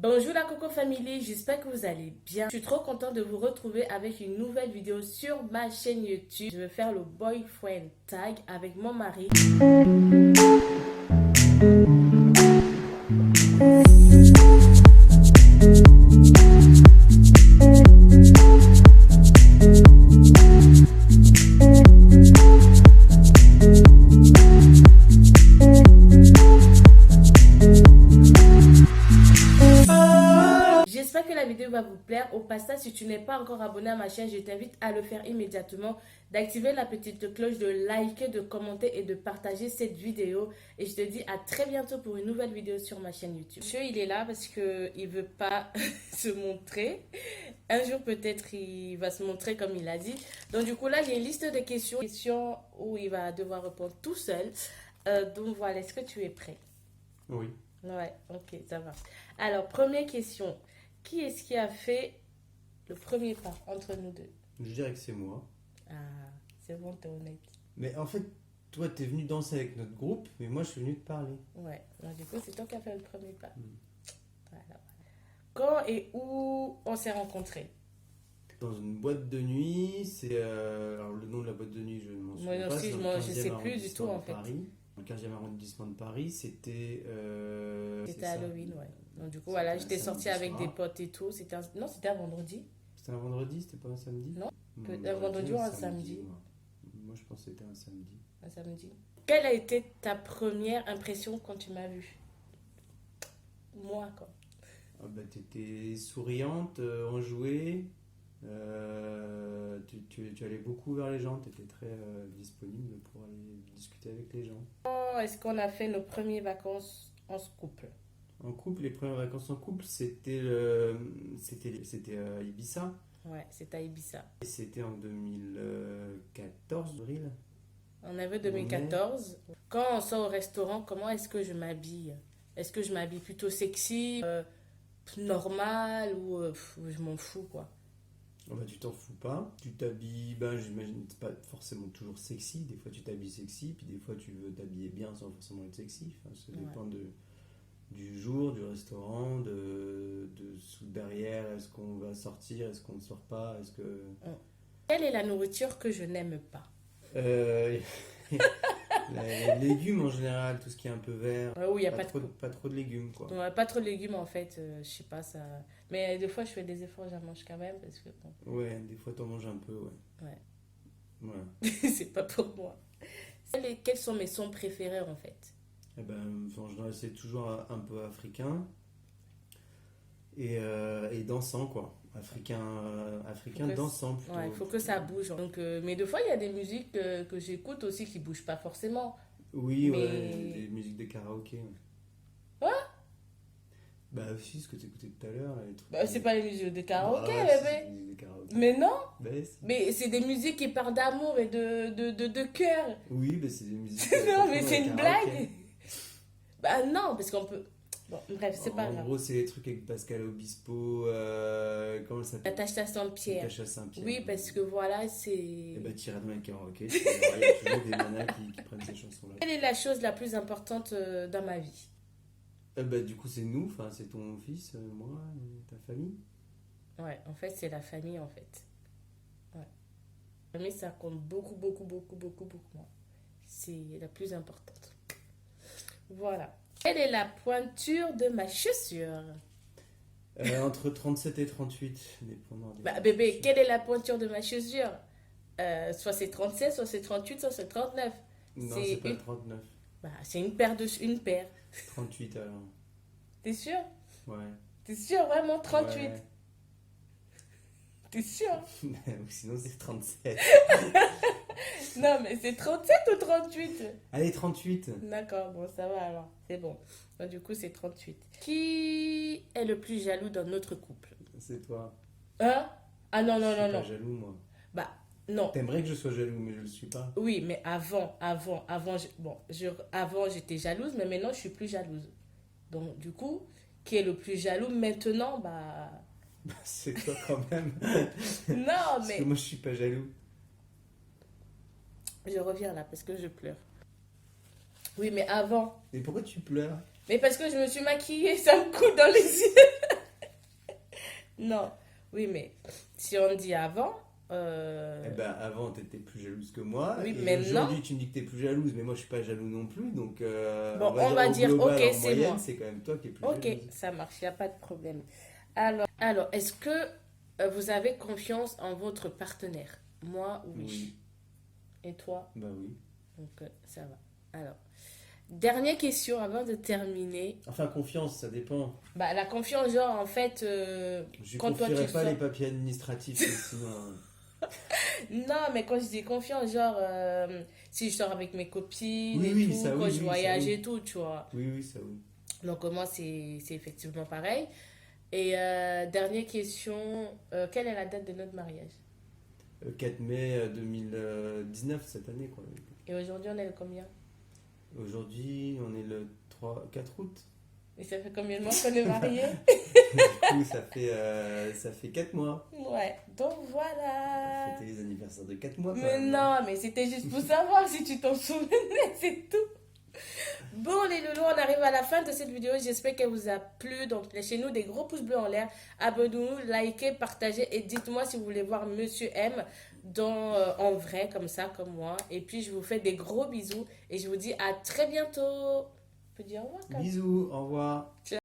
Bonjour la Coco Family, j'espère que vous allez bien. Je suis trop contente de vous retrouver avec une nouvelle vidéo sur ma chaîne YouTube. Je vais faire le boyfriend tag avec mon mari. J'espère que la vidéo va vous plaire. Au passage, si tu n'es pas encore abonné à ma chaîne, je t'invite à le faire immédiatement, d'activer la petite cloche, de liker, de commenter et de partager cette vidéo. Et je te dis à très bientôt pour une nouvelle vidéo sur ma chaîne YouTube. Monsieur, il est là parce qu'il ne veut pas se montrer. Un jour, peut-être, il va se montrer comme il a dit. Donc, du coup, là, il y a une liste de questions où il va devoir répondre tout seul. Donc, voilà, est-ce que tu es prêt? Oui. Ouais, ok, ça va. Alors, première question. Qui est-ce qui a fait le premier pas entre nous deux? Je dirais que c'est moi. Ah, c'est bon, t'es honnête. Mais en fait, toi, t'es venu danser avec notre groupe, mais moi, je suis venu te parler. Ouais, donc, du coup, c'est toi qui as fait le premier pas. Mm. Voilà. Quand et où on s'est rencontrés? Dans une boîte de nuit, c'est... alors, le nom de la boîte de nuit, je ne m'en Moi souviens non pas. plus, C'est dans moi, le je 15e sais plus du tout, arrondissement en de fait. Paris. Dans le 15e arrondissement de Paris, c'était... C'était c'est ça. Halloween, ouais. Donc, du coup, C'était voilà, un j'étais sortie samedi avec des soir. potes et tout. Non, c'était un vendredi. C'était un vendredi, c'était pas un samedi? Non, Un un vendredi ou un samedi. Moi, je pense que c'était un samedi. Un samedi. Quelle a été ta première impression quand tu m'as vue? Moi, quoi. Ah bah, t'étais souriante, enjouée. Tu allais beaucoup vers les gens, tu étais très disponible pour aller discuter avec les gens. Quand est-ce qu'on a fait nos premières vacances en couple? En couple, les premières vacances en couple, c'était à Ibiza. Ouais, c'était à Ibiza. Et c'était en 2014, avril. En avril 2014. Quand on sort au restaurant, comment est-ce que je m'habille? Est-ce que je m'habille plutôt sexy, normal ou je m'en fous quoi? Oh bah, tu t'en fous pas, tu t'habilles, ben, j'imagine, c'est pas forcément toujours sexy, des fois tu t'habilles sexy, puis des fois tu veux t'habiller bien sans forcément être sexy, enfin, ça dépend du jour, du restaurant, derrière, est-ce qu'on va sortir, est-ce qu'on ne sort pas, est-ce que... Quelle est la nourriture que je n'aime pas? Euh, les légumes en général, tout ce qui est un peu vert, Ouais, où il n'y a pas trop de légumes quoi. Ouais, pas trop de légumes en fait, je sais pas ça. Mais des fois je fais des efforts, j'en mange quand même parce que bon. Ouais, des fois t'en manges un peu, ouais. Ouais. Voilà. C'est pas pour moi. Quels sont mes sons préférés en fait? Eh ben, en général, c'est toujours un peu africain et dansant quoi. Africain dansant plutôt. Ouais, il faut que ça bouge. Donc, mais des fois il y a des musiques que j'écoute aussi qui bougent pas forcément. Oui, Mais... ouais, des musiques de karaoké. Ouais. Ouais? Bah aussi, ce que tu écoutais tout à l'heure, là, les trucs. Bah, c'est pas les musiques de karaoké, Bah, bébé. c'est des musiques de karaoké. Mais non. Bah, si. Mais c'est des musiques qui parlent d'amour et de cœur. Oui, bah, c'est des musiques. Non, mais c'est de une karaoké. blague. Bah non, parce qu'on peut... Bon, bref, c'est pas En grave. gros, c'est les trucs avec Pascal Obispo, comment ça s'appelle? Natacha Saint-Pierre. Natacha Saint-Pierre. Oui, parce que voilà, c'est... Et bah, t'iras dans les karaokés, il y a toujours des nanas qui prennent ces chansons-là. Quelle est la chose la plus importante dans ma vie? Bah, du coup, c'est nous, enfin, c'est ton fils, moi, ta famille. Ouais, en fait, c'est la famille, en fait. Ouais. La famille, ça compte beaucoup, beaucoup, beaucoup, beaucoup, beaucoup moins. C'est la plus importante. Voilà. Quelle est la pointure de ma chaussure? Entre 37 et 38, dépendant des... Bah, bébé, quelle est la pointure de ma chaussure? Soit c'est 37, soit c'est 38, soit c'est 39. Non, c'est pas 39. Bah, c'est une paire une paire. 38 alors. T'es sûr? Ouais. T'es sûr, vraiment, 38? Ouais. T'es sûr? Ou sinon c'est 37. Non, mais c'est 37 ou 38? Allez, 38. D'accord, bon, ça va alors. C'est bon. Donc, du coup, c'est 38. Qui est le plus jaloux dans notre couple? C'est toi. Hein? Ah non, non, Je suis non, pas non. jaloux, moi. Bah, non. T'aimerais que je sois jaloux, mais je le suis pas. Oui, mais avant, j'étais jalouse, mais maintenant, je suis plus jalouse. Donc, du coup, qui est le plus jaloux maintenant? Bah... C'est toi quand même. Non, Parce mais... que moi, je suis pas jaloux. Je reviens là, parce que je pleure. Oui, mais avant... Mais pourquoi tu pleures? Mais parce que je me suis maquillée, ça me coule dans les yeux. Non, oui, mais si on dit avant, Eh ben, avant, tu étais plus jalouse que moi. oui, Et maintenant, aujourd'hui, tu me dis que tu es plus jalouse, mais moi, je suis pas jaloux non plus. Donc, bon, on on va va dire dire, au global, ok, en c'est moyenne, moi. c'est quand même toi qui es plus Ok, jalouse. ça marche, il n'y a pas de problème. Alors, est-ce que vous avez confiance en votre partenaire? Moi, oui. Oui, Et toi? bah oui. Donc, ça va. Alors, dernière question avant de terminer. Enfin, confiance, ça dépend. Bah, la confiance, genre, en fait, Je lui quand toi tu confierai pas sors. les papiers administratifs, sinon. Non, mais quand je dis confiance, genre, si je sors avec mes copines Oui, et oui, tout, ça, quand oui, je oui, ça, voyage oui. et tout, tu vois. Oui, oui, ça, oui. Donc, moi, c'est effectivement pareil. Et dernière question, quelle est la date de notre mariage? 4 mai 2019, cette année, quoi. Et aujourd'hui, on est le combien? Aujourd'hui, on est le 4 août. Et ça fait combien de mois qu'on est mariés? Du coup, ça fait 4 mois. Ouais, donc voilà. C'était les anniversaires de 4 mois, quand Mais même. non, mais c'était juste pour savoir si tu t'en souvenais, c'est tout. Bon, les loulous, on arrive à la fin de cette vidéo. J'espère qu'elle vous a plu. Donc, laissez-nous des gros pouces bleus en l'air. Abonnez-vous, likez, partagez et dites-moi si vous voulez voir Monsieur M en vrai, comme ça, comme moi. Et puis, je vous fais des gros bisous et je vous dis à très bientôt. On peut dire au revoir, quand même. Bisous, au revoir. Ciao.